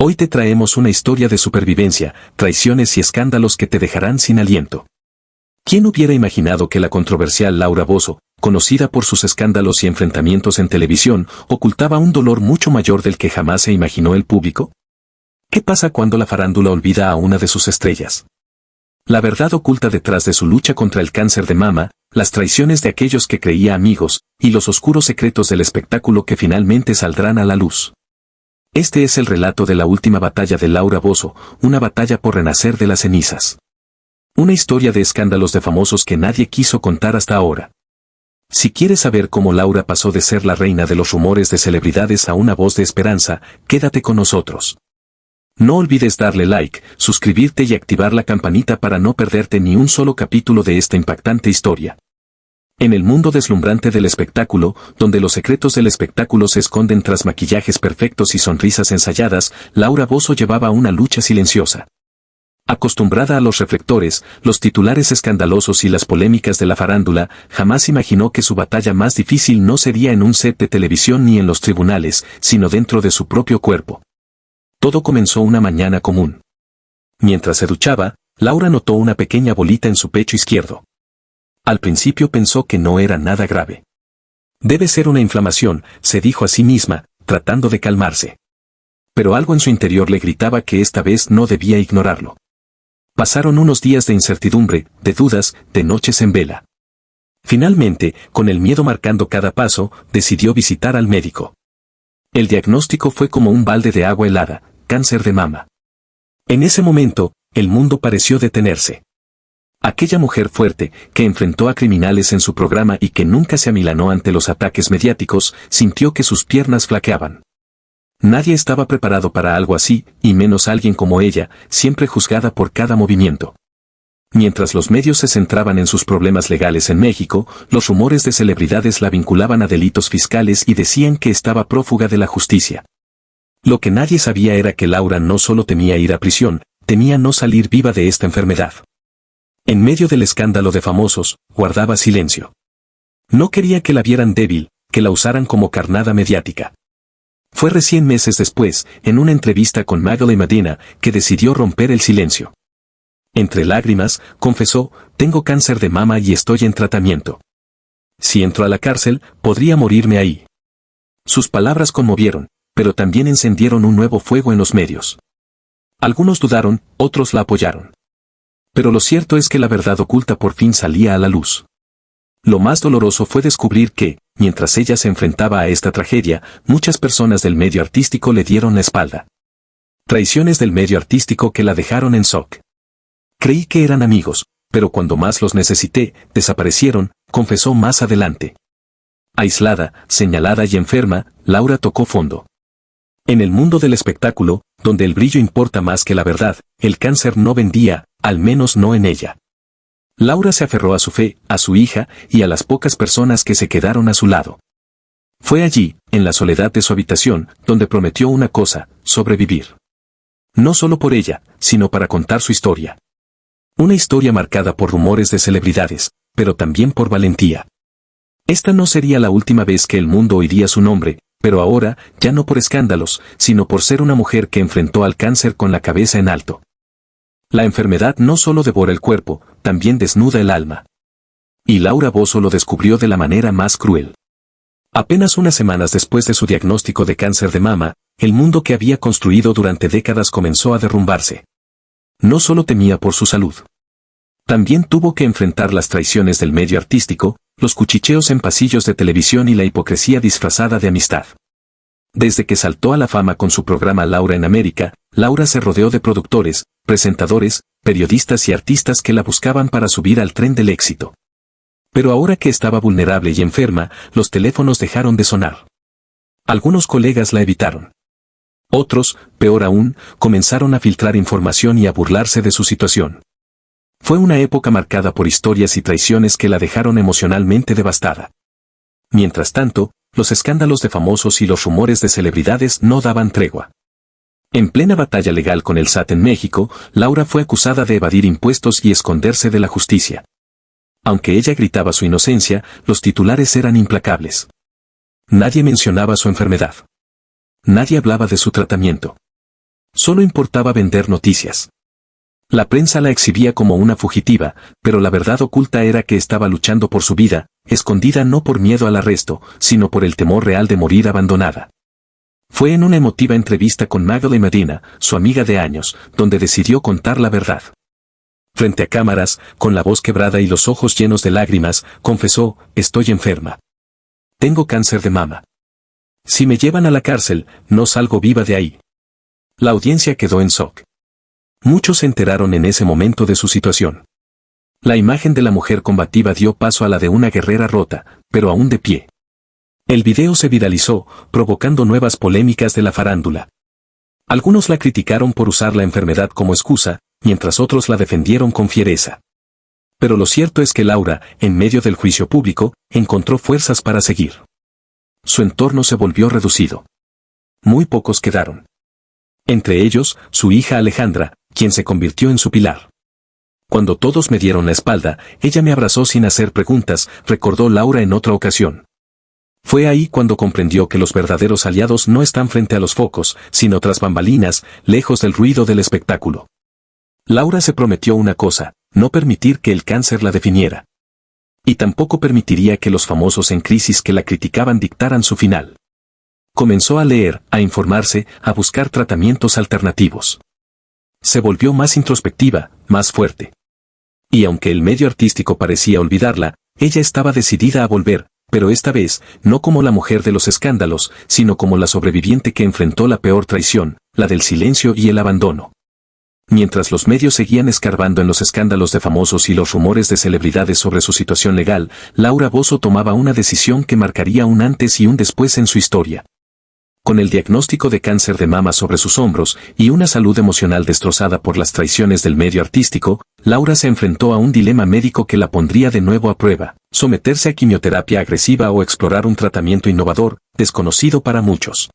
Hoy te traemos una historia de supervivencia, traiciones y escándalos que te dejarán sin aliento. ¿Quién hubiera imaginado que la controversial Laura Bozzo, conocida por sus escándalos y enfrentamientos en televisión, ocultaba un dolor mucho mayor del que jamás se imaginó el público? ¿Qué pasa cuando la farándula olvida a una de sus estrellas? La verdad oculta detrás de su lucha contra el cáncer de mama, las traiciones de aquellos que creía amigos, y los oscuros secretos del espectáculo que finalmente saldrán a la luz. Este es el relato de la última batalla de Laura Bozzo, una batalla por renacer de las cenizas. Una historia de escándalos de famosos que nadie quiso contar hasta ahora. Si quieres saber cómo Laura pasó de ser la reina de los rumores de celebridades a una voz de esperanza, quédate con nosotros. No olvides darle like, suscribirte y activar la campanita para no perderte ni un solo capítulo de esta impactante historia. En el mundo deslumbrante del espectáculo, donde los secretos del espectáculo se esconden tras maquillajes perfectos y sonrisas ensayadas, Laura Bozzo llevaba una lucha silenciosa. Acostumbrada a los reflectores, los titulares escandalosos y las polémicas de la farándula, jamás imaginó que su batalla más difícil no sería en un set de televisión ni en los tribunales, sino dentro de su propio cuerpo. Todo comenzó una mañana común. Mientras se duchaba, Laura notó una pequeña bolita en su pecho izquierdo. Al principio pensó que no era nada grave. Debe ser una inflamación, se dijo a sí misma, tratando de calmarse. Pero algo en su interior le gritaba que esta vez no debía ignorarlo. Pasaron unos días de incertidumbre, de dudas, de noches en vela. Finalmente, con el miedo marcando cada paso, decidió visitar al médico. El diagnóstico fue como un balde de agua helada, cáncer de mama. En ese momento, el mundo pareció detenerse. Aquella mujer fuerte, que enfrentó a criminales en su programa y que nunca se amilanó ante los ataques mediáticos, sintió que sus piernas flaqueaban. Nadie estaba preparado para algo así, y menos alguien como ella, siempre juzgada por cada movimiento. Mientras los medios se centraban en sus problemas legales en México, los rumores de celebridades la vinculaban a delitos fiscales y decían que estaba prófuga de la justicia. Lo que nadie sabía era que Laura no solo temía ir a prisión, temía no salir viva de esta enfermedad. En medio del escándalo de famosos, guardaba silencio. No quería que la vieran débil, que la usaran como carnada mediática. Fue recién meses después, en una entrevista con Magdalene Medina, que decidió romper el silencio. Entre lágrimas, confesó, tengo cáncer de mama y estoy en tratamiento. Si entro a la cárcel, podría morirme ahí. Sus palabras conmovieron, pero también encendieron un nuevo fuego en los medios. Algunos dudaron, otros la apoyaron. Pero lo cierto es que la verdad oculta por fin salía a la luz. Lo más doloroso fue descubrir que, mientras ella se enfrentaba a esta tragedia, muchas personas del medio artístico le dieron la espalda. Traiciones del medio artístico que la dejaron en shock. Creí que eran amigos, pero cuando más los necesité, desaparecieron, confesó más adelante. Aislada, señalada y enferma, Laura tocó fondo. En el mundo del espectáculo, donde el brillo importa más que la verdad, el cáncer no vendía, al menos no en ella. Laura se aferró a su fe, a su hija, y a las pocas personas que se quedaron a su lado. Fue allí, en la soledad de su habitación, donde prometió una cosa, sobrevivir. No solo por ella, sino para contar su historia. Una historia marcada por rumores de celebridades, pero también por valentía. Esta no sería la última vez que el mundo oiría su nombre, pero ahora, ya no por escándalos, sino por ser una mujer que enfrentó al cáncer con la cabeza en alto. La enfermedad no solo devora el cuerpo, también desnuda el alma. Y Laura Bozzo lo descubrió de la manera más cruel. Apenas unas semanas después de su diagnóstico de cáncer de mama, el mundo que había construido durante décadas comenzó a derrumbarse. No solo temía por su salud. También tuvo que enfrentar las traiciones del medio artístico, los cuchicheos en pasillos de televisión y la hipocresía disfrazada de amistad. Desde que saltó a la fama con su programa Laura en América, Laura se rodeó de productores, presentadores, periodistas y artistas que la buscaban para subir al tren del éxito. Pero ahora que estaba vulnerable y enferma, los teléfonos dejaron de sonar. Algunos colegas la evitaron. Otros, peor aún, comenzaron a filtrar información y a burlarse de su situación. Fue una época marcada por historias y traiciones que la dejaron emocionalmente devastada. Mientras tanto, los escándalos de famosos y los rumores de celebridades no daban tregua. En plena batalla legal con el SAT en México, Laura fue acusada de evadir impuestos y esconderse de la justicia. Aunque ella gritaba su inocencia, los titulares eran implacables. Nadie mencionaba su enfermedad. Nadie hablaba de su tratamiento. Solo importaba vender noticias. La prensa la exhibía como una fugitiva, pero la verdad oculta era que estaba luchando por su vida, escondida no por miedo al arresto, sino por el temor real de morir abandonada. Fue en una emotiva entrevista con Magdalene Medina, su amiga de años, donde decidió contar la verdad. Frente a cámaras, con la voz quebrada y los ojos llenos de lágrimas, confesó: estoy enferma. Tengo cáncer de mama. Si me llevan a la cárcel, no salgo viva de ahí. La audiencia quedó en shock. Muchos se enteraron en ese momento de su situación. La imagen de la mujer combativa dio paso a la de una guerrera rota, pero aún de pie. El video se viralizó, provocando nuevas polémicas de la farándula. Algunos la criticaron por usar la enfermedad como excusa, mientras otros la defendieron con fiereza. Pero lo cierto es que Laura, en medio del juicio público, encontró fuerzas para seguir. Su entorno se volvió reducido. Muy pocos quedaron. Entre ellos, su hija Alejandra, quien se convirtió en su pilar. Cuando todos me dieron la espalda, ella me abrazó sin hacer preguntas, recordó Laura en otra ocasión. Fue ahí cuando comprendió que los verdaderos aliados no están frente a los focos, sino tras bambalinas, lejos del ruido del espectáculo. Laura se prometió una cosa: no permitir que el cáncer la definiera. Y tampoco permitiría que los famosos en crisis que la criticaban dictaran su final. Comenzó a leer, a informarse, a buscar tratamientos alternativos. Se volvió más introspectiva, más fuerte. Y aunque el medio artístico parecía olvidarla, ella estaba decidida a volver, pero esta vez, no como la mujer de los escándalos, sino como la sobreviviente que enfrentó la peor traición, la del silencio y el abandono. Mientras los medios seguían escarbando en los escándalos de famosos y los rumores de celebridades sobre su situación legal, Laura Bozzo tomaba una decisión que marcaría un antes y un después en su historia. Con el diagnóstico de cáncer de mama sobre sus hombros y una salud emocional destrozada por las traiciones del medio artístico, Laura se enfrentó a un dilema médico que la pondría de nuevo a prueba: someterse a quimioterapia agresiva o explorar un tratamiento innovador, desconocido para muchos.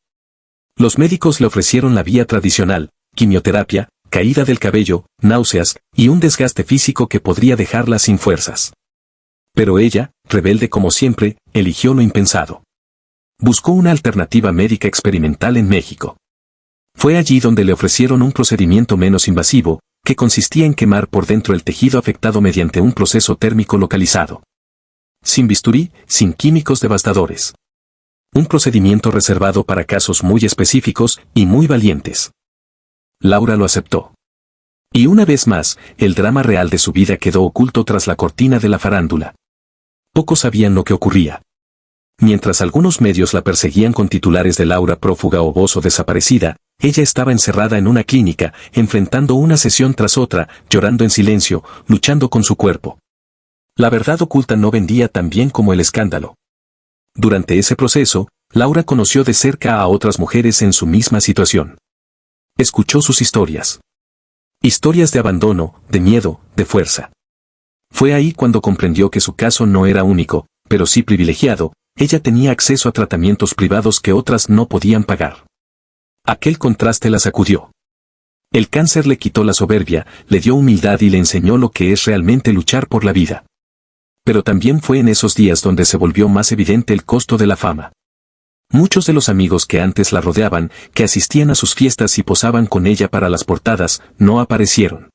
Los médicos le ofrecieron la vía tradicional: quimioterapia, caída del cabello, náuseas, y un desgaste físico que podría dejarla sin fuerzas. Pero ella, rebelde como siempre, eligió lo impensado. Buscó una alternativa médica experimental en México. Fue allí donde le ofrecieron un procedimiento menos invasivo, que consistía en quemar por dentro el tejido afectado mediante un proceso térmico localizado. Sin bisturí, sin químicos devastadores. Un procedimiento reservado para casos muy específicos y muy valientes. Laura lo aceptó. Y una vez más, el drama real de su vida quedó oculto tras la cortina de la farándula. Pocos sabían lo que ocurría. Mientras algunos medios la perseguían con titulares de Laura prófuga o Bozzo desaparecida, ella estaba encerrada en una clínica, enfrentando una sesión tras otra, llorando en silencio, luchando con su cuerpo. La verdad oculta no vendía tan bien como el escándalo. Durante ese proceso, Laura conoció de cerca a otras mujeres en su misma situación. Escuchó sus historias. Historias de abandono, de miedo, de fuerza. Fue ahí cuando comprendió que su caso no era único, pero sí privilegiado. Ella tenía acceso a tratamientos privados que otras no podían pagar. Aquel contraste la sacudió. El cáncer le quitó la soberbia, le dio humildad y le enseñó lo que es realmente luchar por la vida. Pero también fue en esos días donde se volvió más evidente el costo de la fama. Muchos de los amigos que antes la rodeaban, que asistían a sus fiestas y posaban con ella para las portadas, no aparecieron.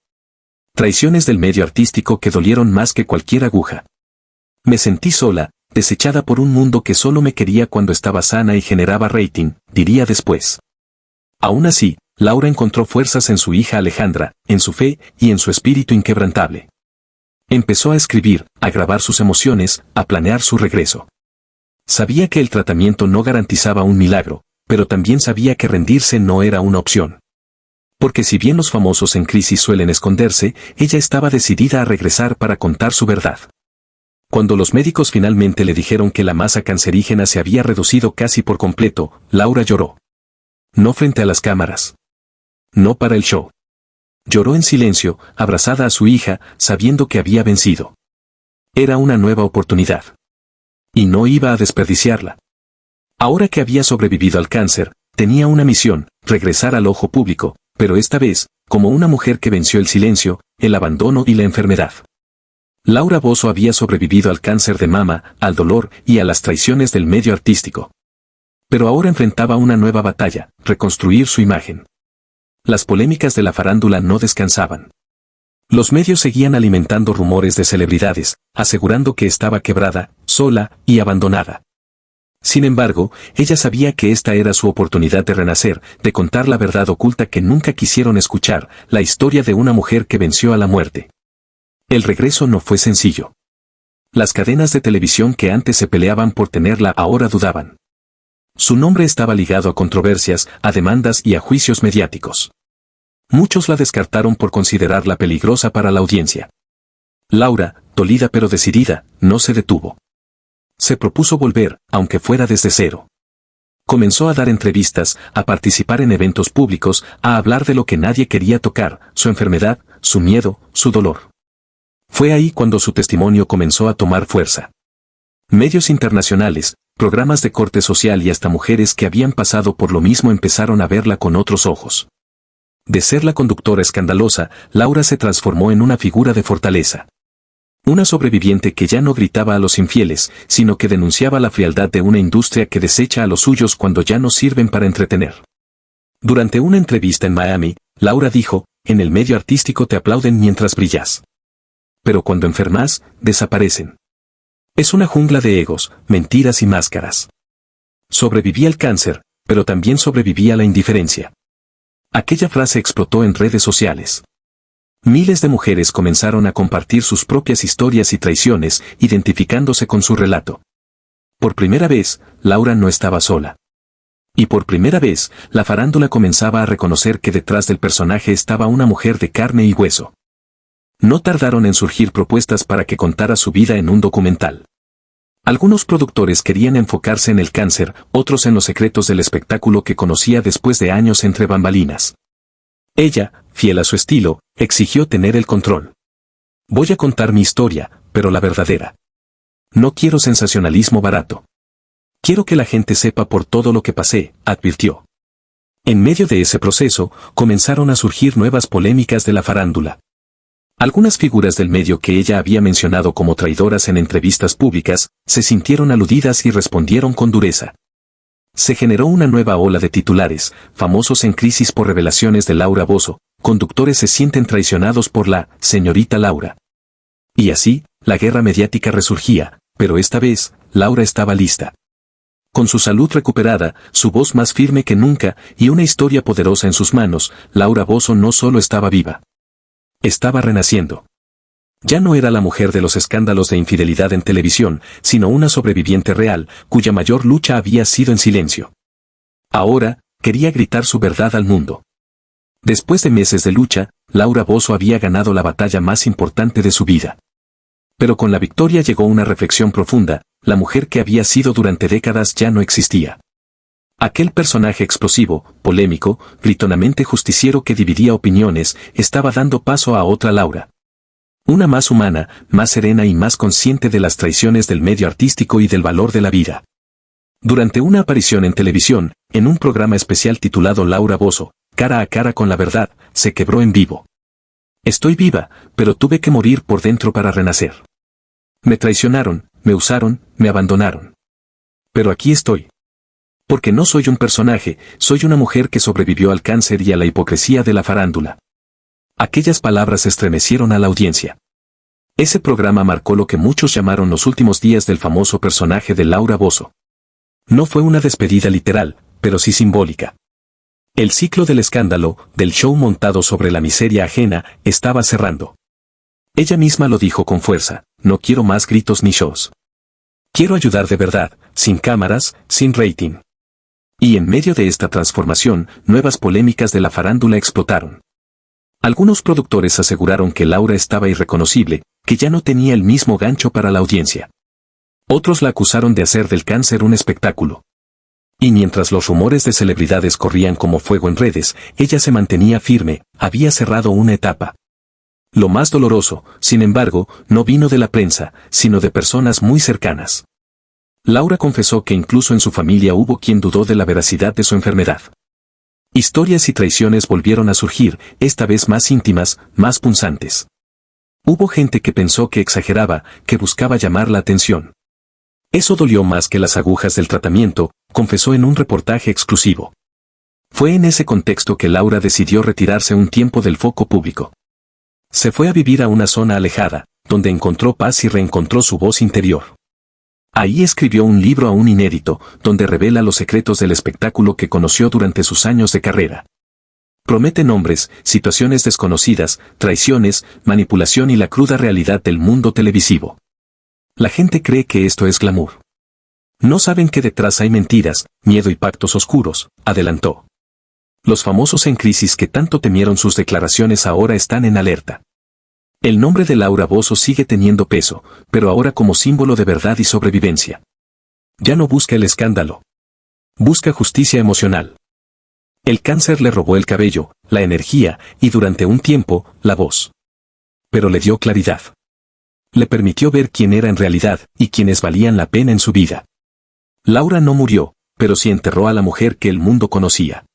Traiciones del medio artístico que dolieron más que cualquier aguja. Me sentí sola, desechada por un mundo que solo me quería cuando estaba sana y generaba rating, diría después. Aún así, Laura encontró fuerzas en su hija Alejandra, en su fe y en su espíritu inquebrantable. Empezó a escribir, a grabar sus emociones, a planear su regreso. Sabía que el tratamiento no garantizaba un milagro, pero también sabía que rendirse no era una opción. Porque si bien los famosos en crisis suelen esconderse, ella estaba decidida a regresar para contar su verdad. Cuando los médicos finalmente le dijeron que la masa cancerígena se había reducido casi por completo, Laura lloró. No frente a las cámaras. No para el show. Lloró en silencio, abrazada a su hija, sabiendo que había vencido. Era una nueva oportunidad. Y no iba a desperdiciarla. Ahora que había sobrevivido al cáncer, tenía una misión: regresar al ojo público, pero esta vez, como una mujer que venció el silencio, el abandono y la enfermedad. Laura Bozzo había sobrevivido al cáncer de mama, al dolor y a las traiciones del medio artístico. Pero ahora enfrentaba una nueva batalla: reconstruir su imagen. Las polémicas de la farándula no descansaban. Los medios seguían alimentando rumores de celebridades, asegurando que estaba quebrada, sola y abandonada. Sin embargo, ella sabía que esta era su oportunidad de renacer, de contar la verdad oculta que nunca quisieron escuchar, la historia de una mujer que venció a la muerte. El regreso no fue sencillo. Las cadenas de televisión que antes se peleaban por tenerla ahora dudaban. Su nombre estaba ligado a controversias, a demandas y a juicios mediáticos. Muchos la descartaron por considerarla peligrosa para la audiencia. Laura, dolida pero decidida, no se detuvo. Se propuso volver, aunque fuera desde cero. Comenzó a dar entrevistas, a participar en eventos públicos, a hablar de lo que nadie quería tocar, su enfermedad, su miedo, su dolor. Fue ahí cuando su testimonio comenzó a tomar fuerza. Medios internacionales, programas de corte social y hasta mujeres que habían pasado por lo mismo empezaron a verla con otros ojos. De ser la conductora escandalosa, Laura se transformó en una figura de fortaleza. Una sobreviviente que ya no gritaba a los infieles, sino que denunciaba la frialdad de una industria que desecha a los suyos cuando ya no sirven para entretener. Durante una entrevista en Miami, Laura dijo, en el medio artístico te aplauden mientras brillas. Pero cuando enfermas, desaparecen. Es una jungla de egos, mentiras y máscaras. Sobreviví al cáncer, pero también sobreviví a la indiferencia. Aquella frase explotó en redes sociales. Miles de mujeres comenzaron a compartir sus propias historias y traiciones, identificándose con su relato. Por primera vez, Laura no estaba sola. Y por primera vez, la farándula comenzaba a reconocer que detrás del personaje estaba una mujer de carne y hueso. No tardaron en surgir propuestas para que contara su vida en un documental. Algunos productores querían enfocarse en el cáncer, otros en los secretos del espectáculo que conocía después de años entre bambalinas. Ella, fiel a su estilo, exigió tener el control. Voy a contar mi historia, pero la verdadera. No quiero sensacionalismo barato. Quiero que la gente sepa por todo lo que pasé, advirtió. En medio de ese proceso, comenzaron a surgir nuevas polémicas de la farándula. Algunas figuras del medio que ella había mencionado como traidoras en entrevistas públicas, se sintieron aludidas y respondieron con dureza. Se generó una nueva ola de titulares, famosos en crisis por revelaciones de Laura Bozzo, conductores se sienten traicionados por la señorita Laura. Y así, la guerra mediática resurgía, pero esta vez, Laura estaba lista. Con su salud recuperada, su voz más firme que nunca, y una historia poderosa en sus manos, Laura Bozzo no solo estaba viva. Estaba renaciendo. Ya no era la mujer de los escándalos de infidelidad en televisión, sino una sobreviviente real, cuya mayor lucha había sido en silencio. Ahora, quería gritar su verdad al mundo. Después de meses de lucha, Laura Bozzo había ganado la batalla más importante de su vida. Pero con la victoria llegó una reflexión profunda, la mujer que había sido durante décadas ya no existía. Aquel personaje explosivo, polémico, gritonamente justiciero que dividía opiniones, estaba dando paso a otra Laura. Una más humana, más serena y más consciente de las traiciones del medio artístico y del valor de la vida. Durante una aparición en televisión, en un programa especial titulado Laura Bozzo, cara a cara con la verdad, se quebró en vivo. Estoy viva, pero tuve que morir por dentro para renacer. Me traicionaron, me usaron, me abandonaron. Pero aquí estoy. Porque no soy un personaje, soy una mujer que sobrevivió al cáncer y a la hipocresía de la farándula. Aquellas palabras estremecieron a la audiencia. Ese programa marcó lo que muchos llamaron los últimos días del famoso personaje de Laura Bozzo. No fue una despedida literal, pero sí simbólica. El ciclo del escándalo, del show montado sobre la miseria ajena, estaba cerrando. Ella misma lo dijo con fuerza, no quiero más gritos ni shows. Quiero ayudar de verdad, sin cámaras, sin rating. Y en medio de esta transformación, nuevas polémicas de la farándula explotaron. Algunos productores aseguraron que Laura estaba irreconocible, que ya no tenía el mismo gancho para la audiencia. Otros la acusaron de hacer del cáncer un espectáculo. Y mientras los rumores de celebridades corrían como fuego en redes, ella se mantenía firme, había cerrado una etapa. Lo más doloroso, sin embargo, no vino de la prensa, sino de personas muy cercanas. Laura confesó que incluso en su familia hubo quien dudó de la veracidad de su enfermedad. Historias y traiciones volvieron a surgir, esta vez más íntimas, más punzantes. Hubo gente que pensó que exageraba, que buscaba llamar la atención. Eso dolió más que las agujas del tratamiento, confesó en un reportaje exclusivo. Fue en ese contexto que Laura decidió retirarse un tiempo del foco público. Se fue a vivir a una zona alejada, donde encontró paz y reencontró su voz interior. Ahí escribió un libro aún inédito, donde revela los secretos del espectáculo que conoció durante sus años de carrera. Promete nombres, situaciones desconocidas, traiciones, manipulación y la cruda realidad del mundo televisivo. La gente cree que esto es glamour. No saben que detrás hay mentiras, miedo y pactos oscuros, adelantó. Los famosos en crisis que tanto temieron sus declaraciones ahora están en alerta. El nombre de Laura Bozzo sigue teniendo peso, pero ahora como símbolo de verdad y sobrevivencia. Ya no busca el escándalo. Busca justicia emocional. El cáncer le robó el cabello, la energía y durante un tiempo, la voz. Pero le dio claridad. Le permitió ver quién era en realidad y quiénes valían la pena en su vida. Laura no murió, pero sí enterró a la mujer que el mundo conocía.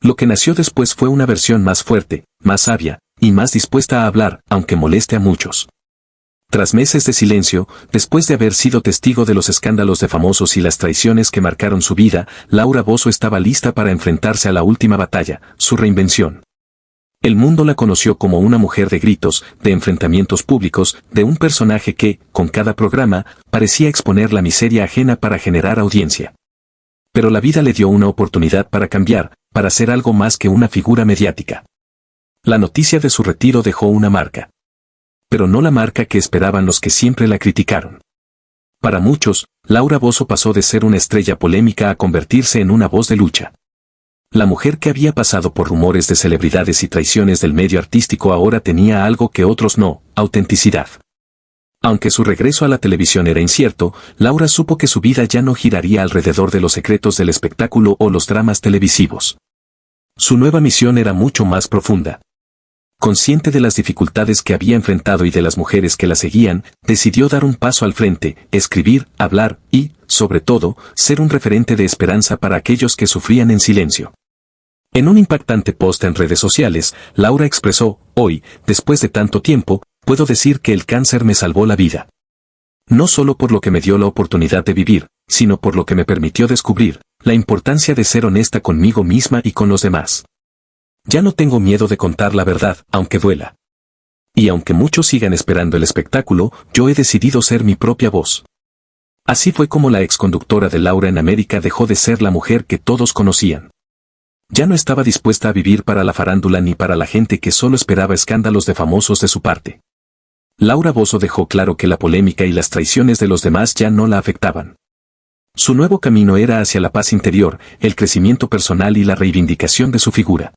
Lo que nació después fue una versión más fuerte, más sabia, y más dispuesta a hablar, aunque moleste a muchos. Tras meses de silencio, después de haber sido testigo de los escándalos de famosos y las traiciones que marcaron su vida, Laura Bozzo estaba lista para enfrentarse a la última batalla, su reinvención. El mundo la conoció como una mujer de gritos, de enfrentamientos públicos, de un personaje que, con cada programa, parecía exponer la miseria ajena para generar audiencia. Pero la vida le dio una oportunidad para cambiar, para ser algo más que una figura mediática. La noticia de su retiro dejó una marca. Pero no la marca que esperaban los que siempre la criticaron. Para muchos, Laura Bozzo pasó de ser una estrella polémica a convertirse en una voz de lucha. La mujer que había pasado por rumores de celebridades y traiciones del medio artístico ahora tenía algo que otros no, autenticidad. Aunque su regreso a la televisión era incierto, Laura supo que su vida ya no giraría alrededor de los secretos del espectáculo o los dramas televisivos. Su nueva misión era mucho más profunda. Consciente de las dificultades que había enfrentado y de las mujeres que la seguían, decidió dar un paso al frente, escribir, hablar y, sobre todo, ser un referente de esperanza para aquellos que sufrían en silencio. En un impactante post en redes sociales, Laura expresó, hoy, después de tanto tiempo, puedo decir que el cáncer me salvó la vida. No solo por lo que me dio la oportunidad de vivir, sino por lo que me permitió descubrir la importancia de ser honesta conmigo misma y con los demás. Ya no tengo miedo de contar la verdad, aunque duela. Y aunque muchos sigan esperando el espectáculo, yo he decidido ser mi propia voz. Así fue como la exconductora de Laura en América dejó de ser la mujer que todos conocían. Ya no estaba dispuesta a vivir para la farándula ni para la gente que solo esperaba escándalos de famosos de su parte. Laura Bozzo dejó claro que la polémica y las traiciones de los demás ya no la afectaban. Su nuevo camino era hacia la paz interior, el crecimiento personal y la reivindicación de su figura.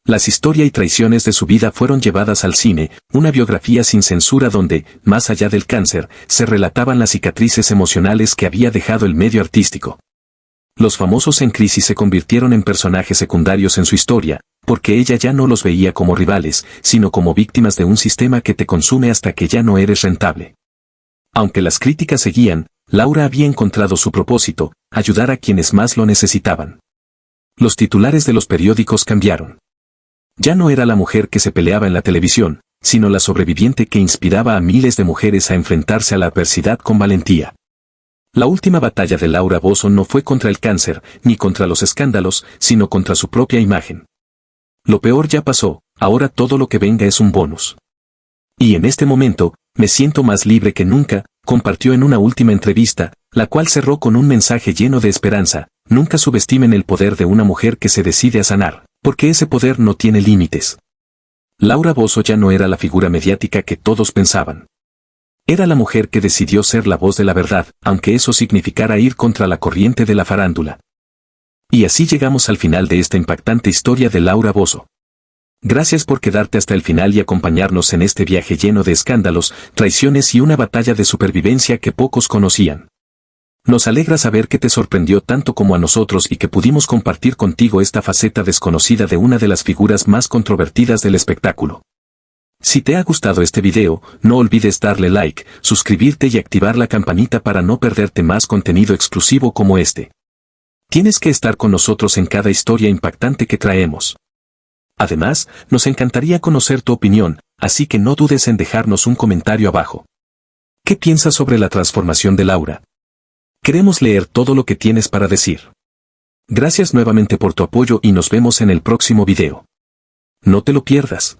Las historias y traiciones de su vida fueron llevadas al cine, una biografía sin censura donde, más allá del cáncer, se relataban las cicatrices emocionales que había dejado el medio artístico. Los famosos en crisis se convirtieron en personajes secundarios en su historia, porque ella ya no los veía como rivales, sino como víctimas de un sistema que te consume hasta que ya no eres rentable. Aunque las críticas seguían, Laura había encontrado su propósito, ayudar a quienes más lo necesitaban. Los titulares de los periódicos cambiaron. Ya no era la mujer que se peleaba en la televisión, sino la sobreviviente que inspiraba a miles de mujeres a enfrentarse a la adversidad con valentía. La última batalla de Laura Bozzo no fue contra el cáncer, ni contra los escándalos, sino contra su propia imagen. Lo peor ya pasó, ahora todo lo que venga es un bonus. Y en este momento, me siento más libre que nunca, compartió en una última entrevista, la cual cerró con un mensaje lleno de esperanza. Nunca subestimen el poder de una mujer que se decide a sanar, porque ese poder no tiene límites. Laura Bozzo ya no era la figura mediática que todos pensaban. Era la mujer que decidió ser la voz de la verdad, aunque eso significara ir contra la corriente de la farándula. Y así llegamos al final de esta impactante historia de Laura Bozzo. Gracias por quedarte hasta el final y acompañarnos en este viaje lleno de escándalos, traiciones y una batalla de supervivencia que pocos conocían. Nos alegra saber que te sorprendió tanto como a nosotros y que pudimos compartir contigo esta faceta desconocida de una de las figuras más controvertidas del espectáculo. Si te ha gustado este video, no olvides darle like, suscribirte y activar la campanita para no perderte más contenido exclusivo como este. Tienes que estar con nosotros en cada historia impactante que traemos. Además, nos encantaría conocer tu opinión, así que no dudes en dejarnos un comentario abajo. ¿Qué piensas sobre la transformación de Laura? Queremos leer todo lo que tienes para decir. Gracias nuevamente por tu apoyo y nos vemos en el próximo video. No te lo pierdas.